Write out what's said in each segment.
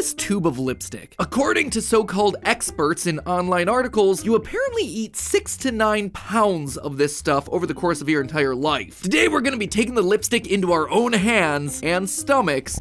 this tube of lipstick? According to so-called experts in online articles, you apparently eat 6 to 9 pounds of this stuff over the course of your entire life. Today we're gonna be taking the lipstick into our own hands and stomachs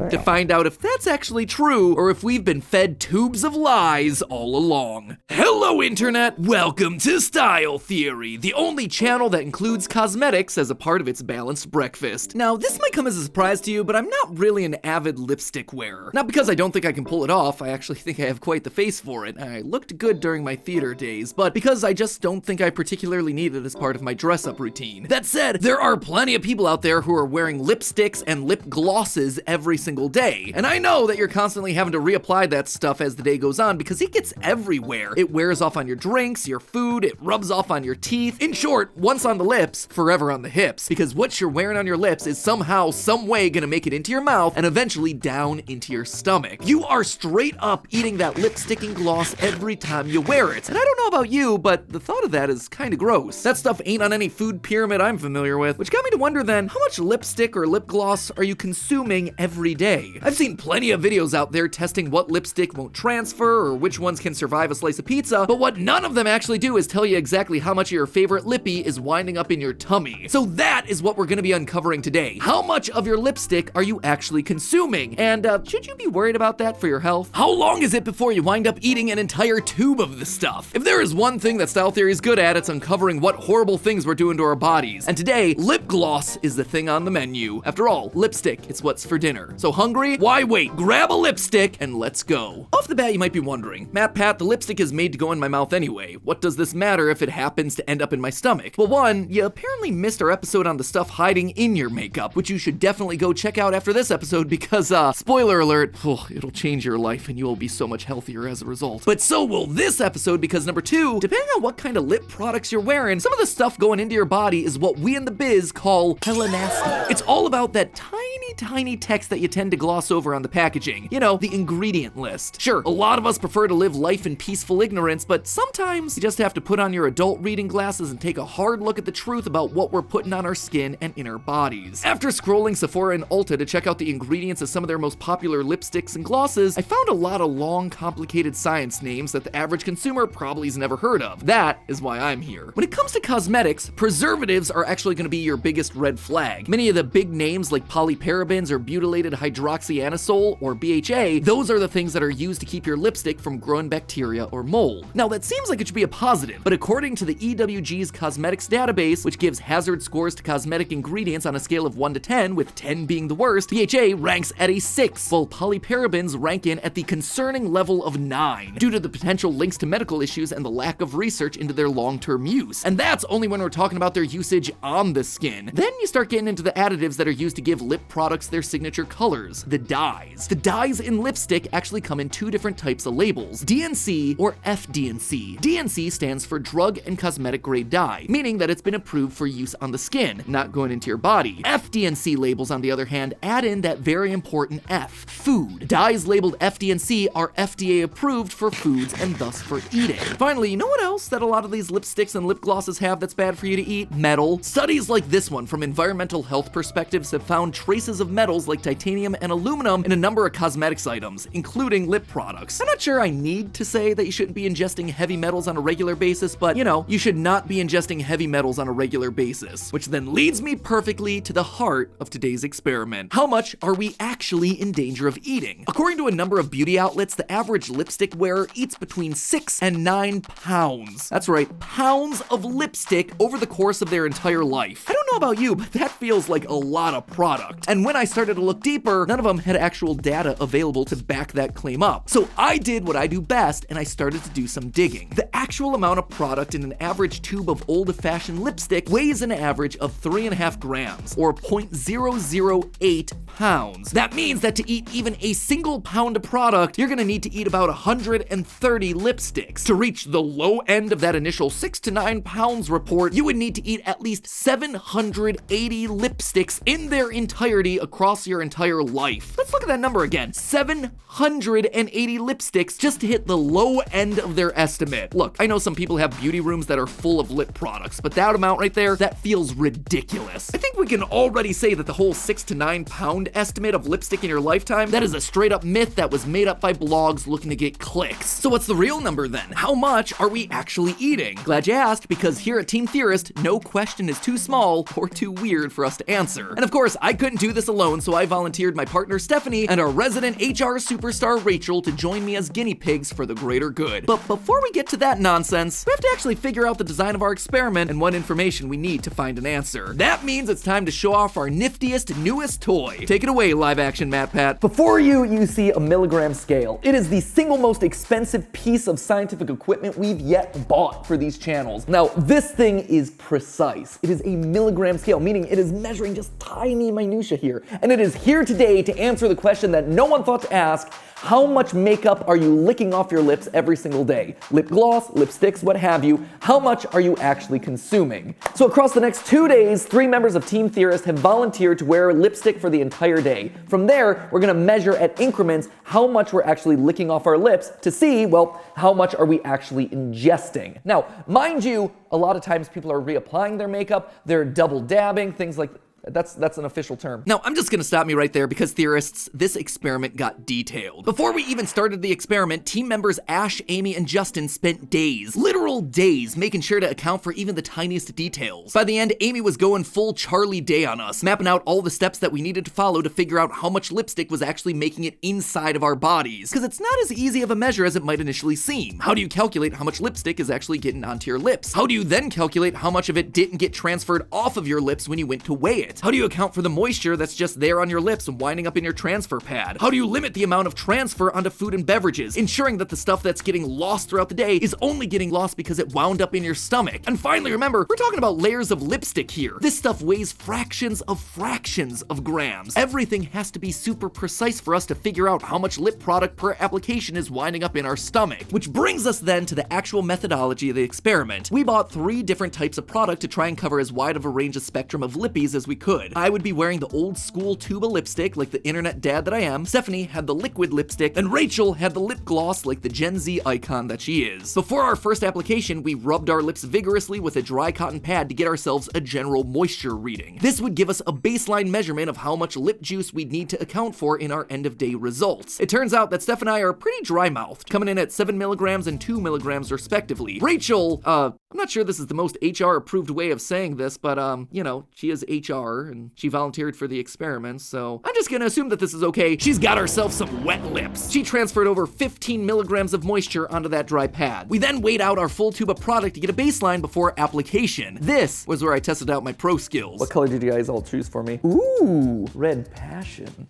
to find out if that's actually true or if we've been fed tubes of lies all along. Hello internet, welcome to Style Theory, the only channel that includes cosmetics as a part of its balanced breakfast. Now this might come as a surprise to you, but I'm not really an avid lipstick wearer. Not because I don't think I can pull it off, I actually think I have quite the face for it. I looked good during my theater days, but because I just don't think I particularly need it as part of my dress-up routine. That said, there are plenty of people out there who are wearing lipsticks and lip glosses every single day. And I know that you're constantly having to reapply that stuff as the day goes on because it gets everywhere. It wears off on your drinks, your food, it rubs off on your teeth. In short, once on the lips, forever on the hips. Because what you're wearing on your lips is somehow, some way gonna make it into your mouth and eventually down into your stomach. You are straight up eating that lipstick and gloss every time you wear it. And I don't know about you, but the thought of that is kinda gross. That stuff ain't on any food pyramid I'm familiar with, which got me to wonder then, how much lipstick or lip gloss are you consuming every day? I've seen plenty of videos out there testing what lipstick won't transfer or which ones can survive a slice of pizza, but what none of them actually do is tell you exactly how much of your favorite lippy is winding up in your tummy. So that is what we're gonna be uncovering today. How much of your lipstick are you actually consuming? And should you be worried about that for your health? How long is it before you wind up eating an entire tube of this stuff? If there is one thing that Style Theory is good at, it's uncovering what horrible things we're doing to our bodies. And today, lip gloss is the thing on the menu. After all, lipstick is what's for dinner. So hungry? Why wait? Grab a lipstick and let's go. Off the bat, you might be wondering, Matpat, the lipstick is made to go in my mouth anyway. What does this matter if it happens to end up in my stomach? Well, one, you apparently missed our episode on the stuff hiding in your makeup, which you should definitely go check out after this episode because, spoiler alert, it'll change your life and you will be so much healthier as a result. But so will this episode because number two, depending on what kind of lip products you're wearing, some of the stuff going into your body is what we in the biz call hella nasty. It's all about that tiny text that you tend to gloss over on the packaging. You know, the ingredient list. Sure, a lot of us prefer to live life in peaceful ignorance, but sometimes you just have to put on your adult reading glasses and take a hard look at the truth about what we're putting on our skin and in our bodies. After scrolling Sephora and Ulta to check out the ingredients of some of their most popular lipsticks and glosses, I found a lot of long, complicated science names that the average consumer probably has never heard of. That is why I'm here. When it comes to cosmetics, preservatives are actually going to be your biggest red flag. Many of the big names like polyparabens or butylated hydroxyanisole or BHA, those are the things that are used to keep your lipstick from growing bacteria or mold. Now that seems like it should be a positive, but according to the EWG's cosmetics database, which gives hazard scores to cosmetic ingredients on a scale of 1 to 10, with 10 being the worst, BHA ranks at a 6, while polyparabens rank in at the concerning level of 9, due to the potential links to medical issues and the lack of research into their long-term use. And that's only when we're talking about their usage on the skin. Then you start getting into the additives that are used to give lip products their signature colors, the dyes. The dyes in lipstick actually come in 2 different types of labels, DNC or FDNC. DNC stands for drug and cosmetic grade dye, meaning that it's been approved for use on the skin, not going into your body. FDNC labels, on the other hand, add in that very important F, food. Dyes labeled FDNC are FDA approved for foods and thus for eating. Finally, you know what else that a lot of these lipsticks and lip glosses have that's bad for you to eat? Metal. Studies like this one from environmental health perspectives have found traces of metals like titanium and aluminum in a number of cosmetics items, including lip products. I'm not sure I need to say that you shouldn't be ingesting heavy metals on a regular basis, but you know, you should not be ingesting heavy metals on a regular basis, which then leads me perfectly to the heart of today's experiment. How much are we actually in danger of eating? According to a number of beauty outlets, the average lipstick wearer eats between 6 and 9 pounds. That's right, pounds of lipstick over the course of their entire life. I don't know about you, but that feels like a lot of product. And when I started to look deeper, none of them had actual data available to back that claim up. So I did what I do best and I started to do some digging. The actual amount of product in an average tube of old-fashioned lipstick weighs an average of 3.5 grams or 0.008 pounds. That means that to eat even a single pound of product, you're gonna need to eat about 130 lipsticks. To reach the low end of that initial 6 to 9 pounds report, you would need to eat at least 780 lipsticks in their entirety across your entire entire life. Let's look at that number again. 780 lipsticks just to hit the low end of their estimate. Look, I know some people have beauty rooms that are full of lip products, but that amount right there, that feels ridiculous. I think we can already say that the whole 6 to 9 pound estimate of lipstick in your lifetime, that is a straight up myth that was made up by blogs looking to get clicks. So what's the real number then? How much are we actually eating? Glad you asked, because here at Team Theorist, no question is too small or too weird for us to answer. And of course, I couldn't do this alone, so I volunteered my partner Stephanie and our resident HR superstar Rachel to join me as guinea pigs for the greater good. But before we get to that nonsense, we have to actually figure out the design of our experiment and what information we need to find an answer. That means it's time to show off our niftiest, newest toy. Take it away, live action Matpat. Before you see a milligram scale. It is the single most expensive piece of scientific equipment we've yet bought for these channels. Now, this thing is precise. It is a milligram scale, meaning it is measuring just tiny minutia here. And it is here today to answer the question that no one thought to ask: how much makeup are you licking off your lips every single day? Lip gloss, lipsticks, what have you. How much are you actually consuming? So across the next 2 days, 3 members of Team Theorist have volunteered to wear lipstick for the entire day. From there, we're gonna measure at increments how much we're actually licking off our lips to see, well, how much are we actually ingesting. Now, mind you, a lot of times people are reapplying their makeup, they're double dabbing, things like that's an official term. Now, I'm just gonna stop me right there because theorists, this experiment got detailed. Before we even started the experiment, team members Ash, Amy, and Justin spent days, literal days, making sure to account for even the tiniest details. By the end, Amy was going full Charlie Day on us, mapping out all the steps that we needed to follow to figure out how much lipstick was actually making it inside of our bodies. Because it's not as easy of a measure as it might initially seem. How do you calculate how much lipstick is actually getting onto your lips? How do you then calculate how much of it didn't get transferred off of your lips when you went to weigh it? How do you account for the moisture that's just there on your lips and winding up in your transfer pad? How do you limit the amount of transfer onto food and beverages, ensuring that the stuff that's getting lost throughout the day is only getting lost because it wound up in your stomach? And finally, remember, we're talking about layers of lipstick here. This stuff weighs fractions of grams. Everything has to be super precise for us to figure out how much lip product per application is winding up in our stomach. Which brings us then to the actual methodology of the experiment. We bought 3 different types of product to try and cover as wide of a range of spectrum of lippies as we could. I would be wearing the old school tuba lipstick like the internet dad that I am. Stephanie had the liquid lipstick, and Rachel had the lip gloss like the Gen Z icon that she is. Before our first application, we rubbed our lips vigorously with a dry cotton pad to get ourselves a general moisture reading. This would give us a baseline measurement of how much lip juice we'd need to account for in our end of day results. It turns out that Steph and I are pretty dry-mouthed, coming in at 7 milligrams and 2 milligrams respectively. Rachel, I'm not sure this is the most HR approved way of saying this, but you know, she is HR and she volunteered for the experiment, so I'm just gonna assume that this is okay. She's got herself some wet lips. She transferred over 15 milligrams of moisture onto that dry pad. We then weighed out our full tube of product to get a baseline before application. This was where I tested out my pro skills. What color did you guys all choose for me? Ooh, red passion.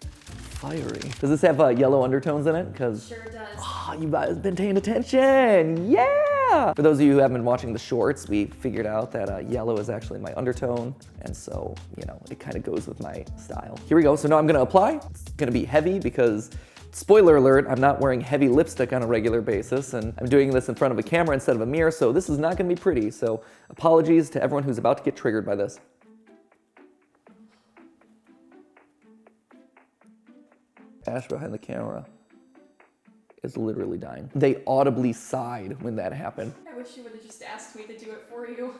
Fiery. Does this have yellow undertones in it? Because sure does. Oh, you guys been paying attention. Yeah! For those of you who haven't been watching the shorts, we figured out that yellow is actually my undertone, and so, you know, it kind of goes with my style. Here we go. So now I'm gonna apply. It's gonna be heavy because, spoiler alert, I'm not wearing heavy lipstick on a regular basis, and I'm doing this in front of a camera instead of a mirror, so this is not gonna be pretty. So apologies to everyone who's about to get triggered by this. Ash behind the camera is literally dying. They audibly sighed when that happened. I wish you would have just asked me to do it for you.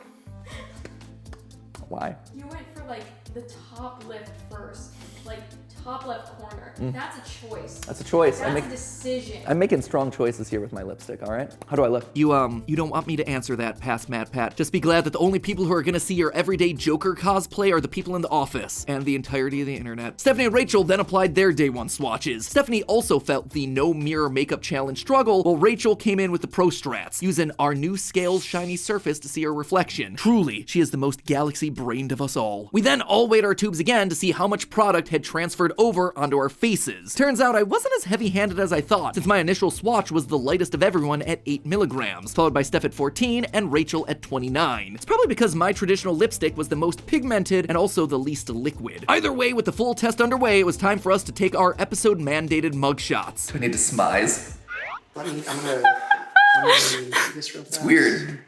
Why? You went for like the top lip first, like top left corner. That's a choice. That's a choice. That's a decision. I'm making strong choices here with my lipstick, all right? How do I look? You don't want me to answer that, past Matpat. Just be glad that the only people who are gonna see your everyday Joker cosplay are the people in the office and the entirety of the internet. Stephanie and Rachel then applied their day 1 swatches. Stephanie also felt the no mirror makeup challenge struggle, while Rachel came in with the pro strats, using our new Scales shiny surface to see her reflection. Truly, she is the most galaxy-brained of us all. We then all weighed our tubes again to see how much product had transferred over onto our faces. Turns out I wasn't as heavy-handed as I thought, since my initial swatch was the lightest of everyone at 8 milligrams, followed by Steph at 14 and Rachel at 29. It's probably because my traditional lipstick was the most pigmented and also the least liquid. Either way, with the full test underway, it was time for us to take our episode-mandated mugshots. Do I need to smize? Buddy, I'm gonna do this real fast. It's weird.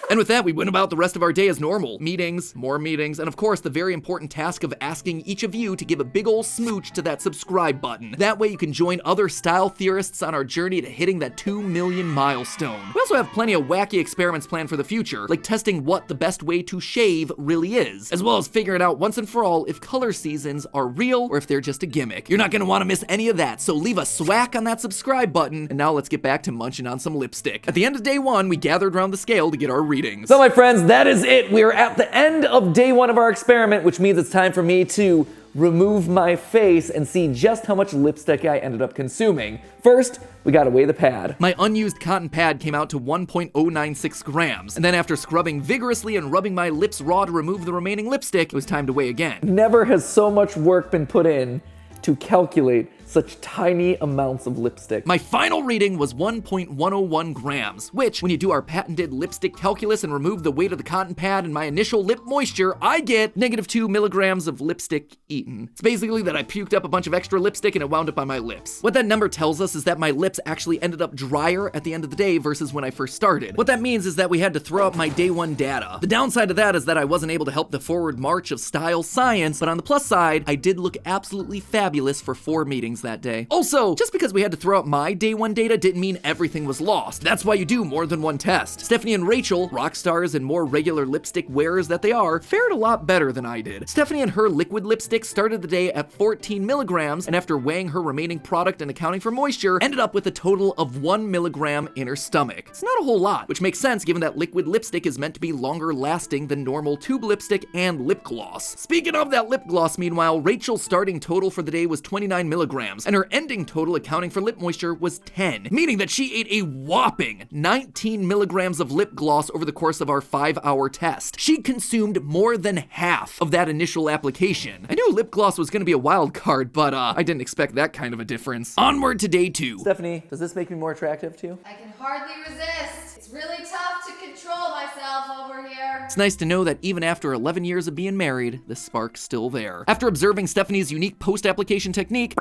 And with that, we went about the rest of our day as normal. Meetings, more meetings, and of course, the very important task of asking each of you to give a big ol' smooch to that subscribe button. That way you can join other style theorists on our journey to hitting that 2 million milestone. We also have plenty of wacky experiments planned for the future, like testing what the best way to shave really is, as well as figuring out once and for all if color seasons are real or if they're just a gimmick. You're not gonna wanna miss any of that, so leave a swack on that subscribe button, and now let's get back to munching on some lipstick. At the end of day one, we gathered around the scale to get our readings. So my friends, that is it. We are at the end of day one of our experiment, which means it's time for me to remove my face and see just how much lipstick I ended up consuming. First, we gotta weigh the pad. My unused cotton pad came out to 1.096 grams, and then after scrubbing vigorously and rubbing my lips raw to remove the remaining lipstick, it was time to weigh again. Never has so much work been put in to calculate such tiny amounts of lipstick. My final reading was 1.101 grams, which, when you do our patented lipstick calculus and remove the weight of the cotton pad and my initial lip moisture, I get -2 milligrams of lipstick eaten. It's basically that I puked up a bunch of extra lipstick and it wound up on my lips. What that number tells us is that my lips actually ended up drier at the end of the day versus when I first started. What that means is that we had to throw up my day one data. The downside of that is that I wasn't able to help the forward march of style science, but on the plus side, I did look absolutely fabulous for 4 meetings that day. Also, just because we had to throw out my day one data didn't mean everything was lost. That's why you do more than one test. Stephanie and Rachel, rock stars and more regular lipstick wearers that they are, fared a lot better than I did. Stephanie and her liquid lipstick started the day at 14 milligrams, and after weighing her remaining product and accounting for moisture, ended up with a total of 1 milligram in her stomach. It's not a whole lot, which makes sense given that liquid lipstick is meant to be longer lasting than normal tube lipstick and lip gloss. Speaking of that lip gloss, meanwhile, Rachel's starting total for the day was 29 milligrams, and her ending total accounting for lip moisture was 10, meaning that she ate a whopping 19 milligrams of lip gloss over the course of our 5-hour test. She consumed more than half of that initial application. I knew lip gloss was gonna be a wild card, but I didn't expect that kind of a difference. Onward to day 2. Stephanie, does this make me more attractive to you? I can hardly resist. It's really tough to control myself over here. It's nice to know that even after 11 years of being married, the spark's still there. After observing Stephanie's unique post-application technique,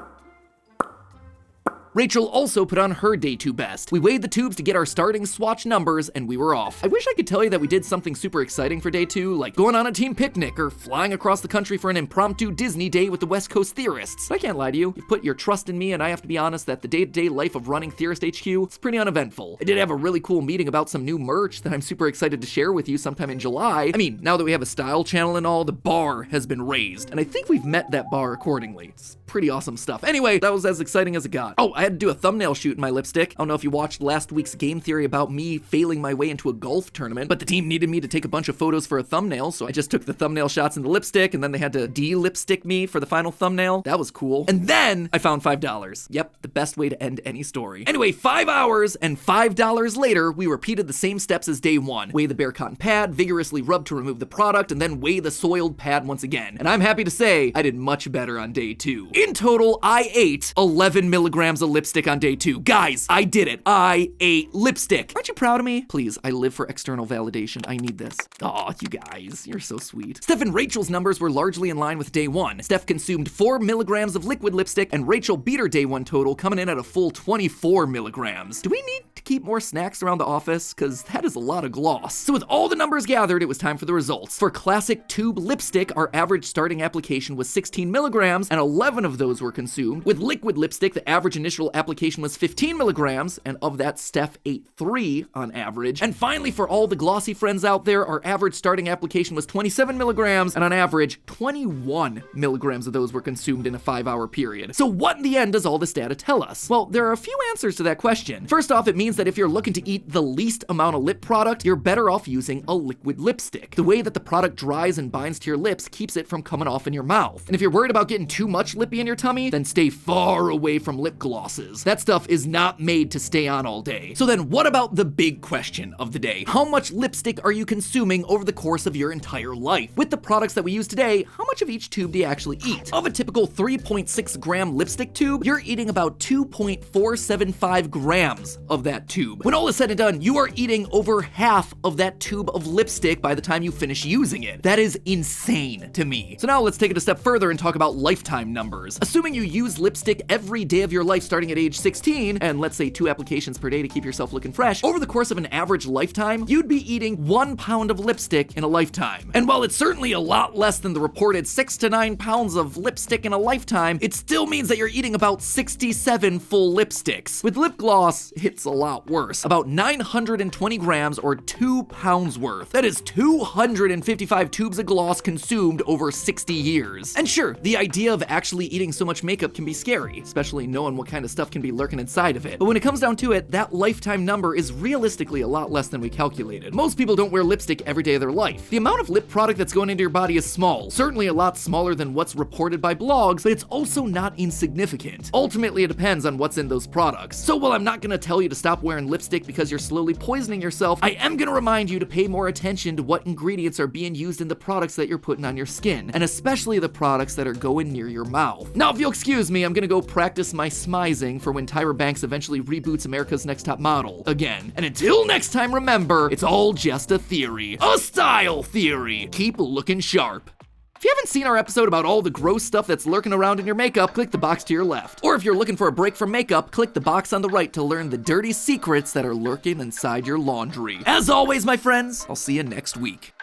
Rachel also put on her day 2 best. We weighed the tubes to get our starting swatch numbers, and we were off. I wish I could tell you that we did something super exciting for day 2, like going on a team picnic or flying across the country for an impromptu Disney day with the West Coast Theorists. But I can't lie to you. You've put your trust in me, and I have to be honest that the day-to-day life of running Theorist HQ is pretty uneventful. I did have a really cool meeting about some new merch that I'm super excited to share with you sometime in July. I mean, now that we have a style channel and all, the bar has been raised, and I think we've met that bar accordingly. It's pretty awesome stuff. Anyway, that was as exciting as it got. Oh, I had to do a thumbnail shoot in my lipstick. I don't know if you watched last week's game theory about me failing my way into a golf tournament, but the team needed me to take a bunch of photos for a thumbnail, so I just took the thumbnail shots in the lipstick, and then they had to de-lipstick me for the final thumbnail. That was cool. And then I found $5. Yep, the best way to end any story. Anyway, 5 hours and $5 later, we repeated the same steps as day 1. Weigh the bare cotton pad, vigorously rub to remove the product, and then weigh the soiled pad once again. And I'm happy to say I did much better on day 2. In total, I ate 11 milligrams of lipstick on day 2. Guys, I did it. I ate lipstick. Aren't you proud of me? Please, I live for external validation. I need this. Aw, you guys, you're so sweet. Steph and Rachel's numbers were largely in line with day 1. Steph consumed 4 milligrams of liquid lipstick, and Rachel beat her day 1 total, coming in at a full 24 milligrams. Do we need to keep more snacks around the office? Cause that is a lot of gloss. So with all the numbers gathered, it was time for the results. For classic tube lipstick, our average starting application was 16 milligrams, and 11 of those were consumed. With liquid lipstick, the average initial application was 15 milligrams, and of that, Steph ate 3 on average. And finally, for all the glossy friends out there, our average starting application was 27 milligrams, and on average, 21 milligrams of those were consumed in a 5-hour period. So what in the end does all this data tell us? Well, there are a few answers to that question. First off, it means that if you're looking to eat the least amount of lip product, you're better off using a liquid lipstick. The way that the product dries and binds to your lips keeps it from coming off in your mouth. And if you're worried about getting too much lippy in your tummy, then stay far away from lip glosses. That stuff is not made to stay on all day. So then what about the big question of the day? How much lipstick are you consuming over the course of your entire life? With the products that we use today, how much of each tube do you actually eat? Of a typical 3.6 gram lipstick tube, you're eating about 2.475 grams of that that tube. When all is said and done, you are eating over half of that tube of lipstick by the time you finish using it. That is insane to me. So now let's take it a step further and talk about lifetime numbers. Assuming you use lipstick every day of your life starting at age 16, and let's say 2 applications per day to keep yourself looking fresh, over the course of an average lifetime, you'd be eating 1 pound of lipstick in a lifetime. And while it's certainly a lot less than the reported 6 to 9 pounds of lipstick in a lifetime, it still means that you're eating about 67 full lipsticks. With lip gloss, it's a lot worse. About 920 grams or 2 pounds worth. That is 255 tubes of gloss consumed over 60 years. And sure, the idea of actually eating so much makeup can be scary, especially knowing what kind of stuff can be lurking inside of it. But when it comes down to it, that lifetime number is realistically a lot less than we calculated. Most people don't wear lipstick every day of their life. The amount of lip product that's going into your body is small, certainly a lot smaller than what's reported by blogs, but it's also not insignificant. Ultimately, it depends on what's in those products. So while I'm not gonna tell you to stop wearing lipstick because you're slowly poisoning yourself, I am gonna remind you to pay more attention to what ingredients are being used in the products that you're putting on your skin, and especially the products that are going near your mouth. Now, if you'll excuse me, I'm gonna go practice my smizing for when Tyra Banks eventually reboots America's Next Top Model again. And until next time, remember, it's all just a theory. A style theory. Keep looking sharp. If you haven't seen our episode about all the gross stuff that's lurking around in your makeup, click the box to your left. Or if you're looking for a break from makeup, click the box on the right to learn the dirty secrets that are lurking inside your laundry. As always, my friends, I'll see you next week.